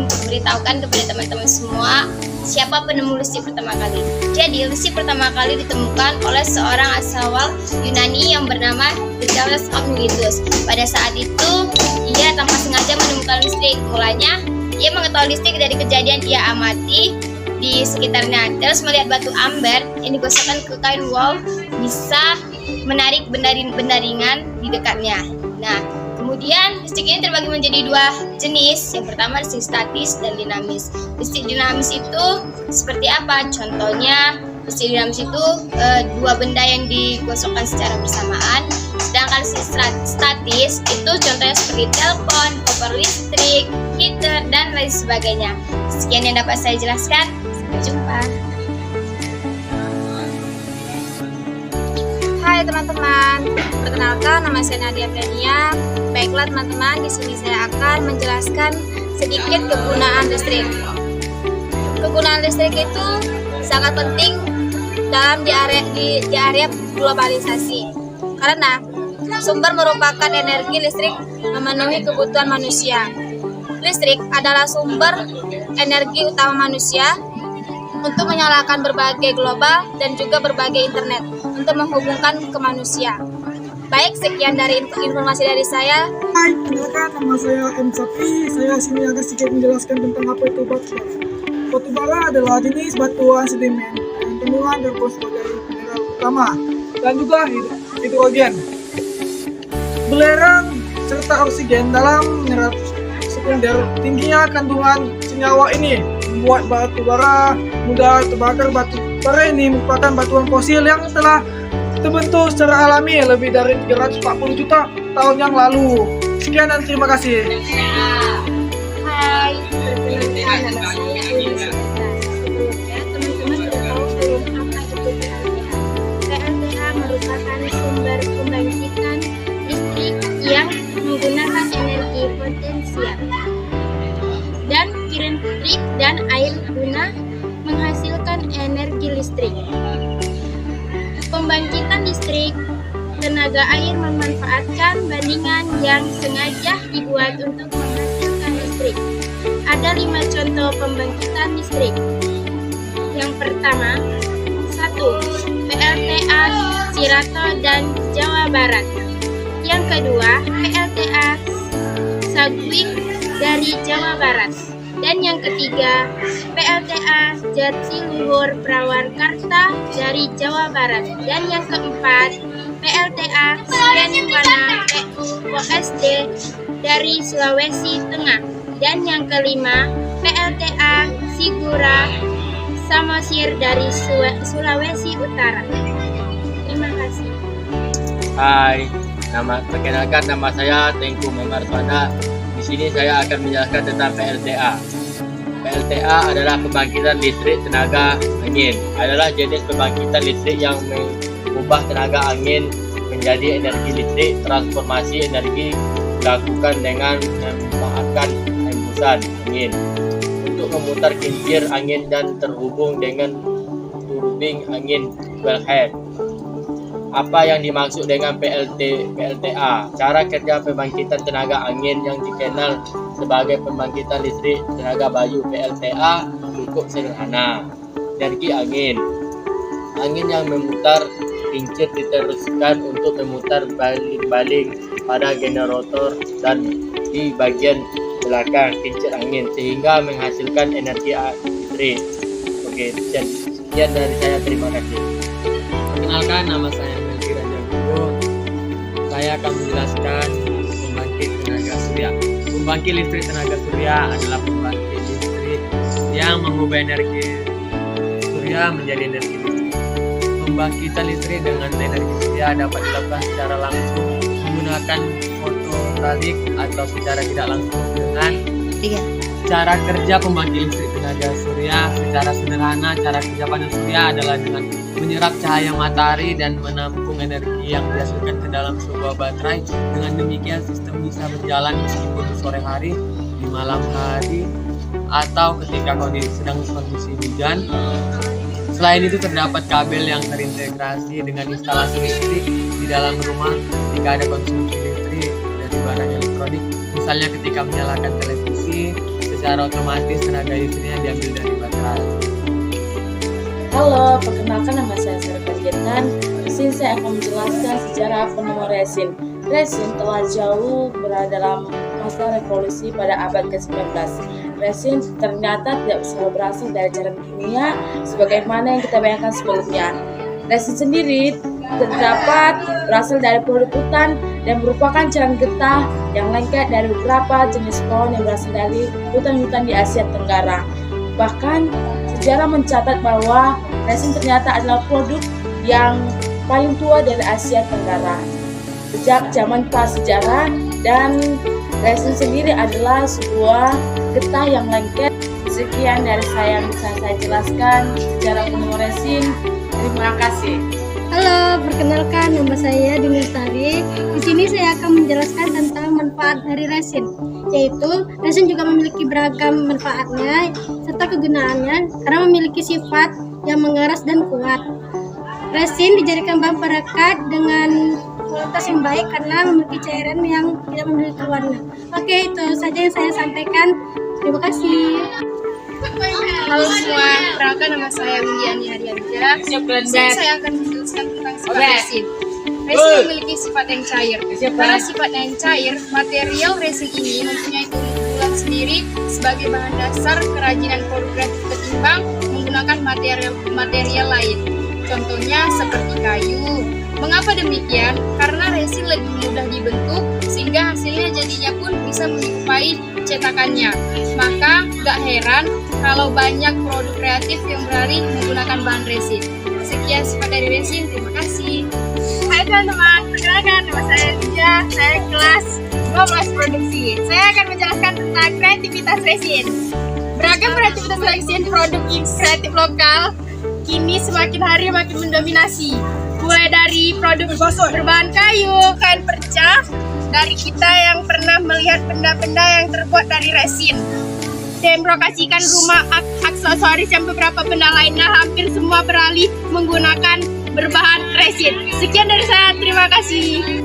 memberitahukan kepada teman-teman semua siapa penemu listrik pertama kali. Jadi listrik pertama kali ditemukan oleh seorang asal Yunani yang bernama Thales of Miletus. Pada saat itu ia tanpa sengaja menemukan listrik. Mulanya ia mengetahui listrik dari kejadian ia amati di sekitarnya. Terus melihat batu amber yang digosokkan ke kain wol bisa menarik bendaringan di dekatnya. Nah, kemudian listrik ini terbagi menjadi dua jenis. Yang pertama listrik statis dan dinamis. Listrik dinamis itu seperti apa? Contohnya listrik dinamis itu dua benda yang digosokkan secara bersamaan. Sedangkan listrik statis itu contohnya seperti telepon, koper listrik, heater, dan lain sebagainya. Sekian yang dapat saya jelaskan. Sampai jumpa. Hai teman-teman, perkenalkan nama saya Nadia Fenia. Baiklah teman-teman, di sini saya akan menjelaskan sedikit kegunaan listrik. Kegunaan listrik itu sangat penting dalam di area globalisasi. Karena sumber merupakan energi listrik memenuhi kebutuhan manusia. Listrik adalah sumber energi utama manusia untuk menyalakan berbagai global dan juga berbagai internet untuk menghubungkan ke manusia. Baik, sekian dari informasi dari saya. Hai, kenalkan nama saya M. Sapi. Saya sini akan sedikit menjelaskan tentang apa itu batubara. Batubara adalah jenis batuan sedimen yang kandungan berfos sebagai mineral utama dan juga hidrogen, belerang serta oksigen dalam mineral sekunder. Tingginya kandungan senyawa ini membuat batubara mudah terbakar. Batubara ini merupakan batuan fosil yang telah terbentuk secara alami lebih dari 340 juta tahun yang lalu. Sekian dan terima kasih. Hai, perkenalkan nama saya Yuni Sandra. Sebelumnya teman-teman sudah tahu belum apa itu PLTA? PLTA merupakan sumber pembangkitan listrik yang menggunakan energi potensial dan kirin listrik dan air guna menghasilkan energi listrik. Pembangkitan listrik tenaga air memanfaatkan bandingan yang sengaja dibuat untuk menghasilkan listrik. Ada 5 contoh pembangkitan listrik. Yang pertama, 1. PLTA Cirata dan Jawa Barat. Yang kedua, PLTA Saguling dari Jawa Barat. Dan yang ketiga, PLTA Jatiluhur Purwakarta dari Jawa Barat. Dan yang keempat, PLTA Sienwana POSD dari Sulawesi Tengah. Dan yang kelima, PLTA Sigura Samosir dari Sulawesi Utara. Terima kasih. Hai, perkenalkan nama saya Tengku Mamarfana. Di sini saya akan menjelaskan tentang PLTA. PLTA adalah pembangkitan listrik tenaga angin. Adalah jenis pembangkitan listrik yang mengubah tenaga angin menjadi energi listrik. Transformasi energi dilakukan dengan memanfaatkan hembusan angin untuk memutar kincir angin dan terhubung dengan turbin angin wellhead. Apa yang dimaksud dengan PLTA? Cara kerja pembangkitan tenaga angin yang dikenal sebagai pembangkitan listrik tenaga bayu PLTA cukup sederhana. Energi angin. Angin yang memutar kincir diteruskan untuk memutar balik-balik pada generator dan di bagian belakang kincir angin sehingga menghasilkan energi listrik. Oke, sekian dari saya. Terima kasih. Perkenalkan, nama saya Melki Rajagogo. Saya akan menjelaskan pembangkit tenaga surya. Pembangkit listrik tenaga surya adalah pembangkit listrik yang mengubah energi surya menjadi energi listrik. Pembangkitan listrik dengan energi surya dapat dilakukan secara langsung menggunakan fotovoltaik atau secara tidak langsung dengan cara kerja pembangkit listrik tenaga surya. Secara sederhana, cara kerja panel surya adalah dengan menyerap cahaya matahari dan menampung energi yang dihasilkan ke dalam sebuah baterai. Dengan demikian sistem bisa berjalan meskipun di sore hari, di malam hari, atau ketika sedang kondisi hujan. Selain itu terdapat kabel yang terintegrasi dengan instalasi listrik di dalam rumah ketika ada konsumsi listrik dari barang elektronik. Misalnya ketika menyalakan televisi, secara otomatis tenaga listriknya diambil dari baterai. Halo, perkenalkan nama saya Sarah Panjaitan. Di sini saya akan menjelaskan sejarah penemu resin. Resin telah jauh berada dalam masa revolusi pada abad ke-19. Resin ternyata tidak selalu berasal dari cairan kimia sebagaimana yang kita bayangkan sebelumnya. Resin sendiri terdapat berasal dari produk hutan dan merupakan cairan getah yang lengket dari beberapa jenis pohon yang berasal dari hutan-hutan di Asia Tenggara. Bahkan sejarah mencatat bahwa resin ternyata adalah produk yang paling tua dari Asia Tenggara. Sejak zaman prasejarah, dan resin sendiri adalah sebuah getah yang lengket. Sekian dari saya yang bisa saya jelaskan sejarah penemu resin. Terima kasih. Halo, perkenalkan nama saya Dini Lestari. Di sini saya akan menjelaskan tentang manfaat dari resin, yaitu resin juga memiliki beragam manfaatnya serta kegunaannya karena memiliki sifat yang mengeras dan kuat. Resin dijadikan bahan perekat dengan kualitas yang baik karena memiliki cairan yang tidak memiliki warna. Oke, itu saja yang saya sampaikan. Terima kasih. Halo semua, perkenalkan nama saya Windiani Arianja. Saya akan menjelaskan tentang sifat resin. Resin memiliki sifat yang cair. Karena sifatnya yang cair, material resin ini mempunyai keunggulan sendiri sebagai bahan dasar kerajinan produk kreatif ketimbang menggunakan material lain. Contohnya seperti kayu. Mengapa demikian? Karena resin lebih mudah dibentuk sehingga hasilnya jadinya pun bisa menyerupai cetakannya. Maka gak heran kalau banyak produk kreatif yang beralih menggunakan bahan resin. Sekian sifat dari resin, terima kasih. Hai teman-teman, perkenalkan nama saya Lia, saya kelas 12 produksi. Saya akan menjelaskan tentang kreativitas resin. Beragam kreativitas resin produk kreatif lokal kini semakin hari makin mendominasi. Mulai dari produk berbahan kayu, kain perca, dari kita yang pernah melihat benda-benda yang terbuat dari resin. Mempromosikan rumah aksesoris yang beberapa benda lainnya hampir semua beralih menggunakan berbahan resin. Sekian dari saya, terima kasih.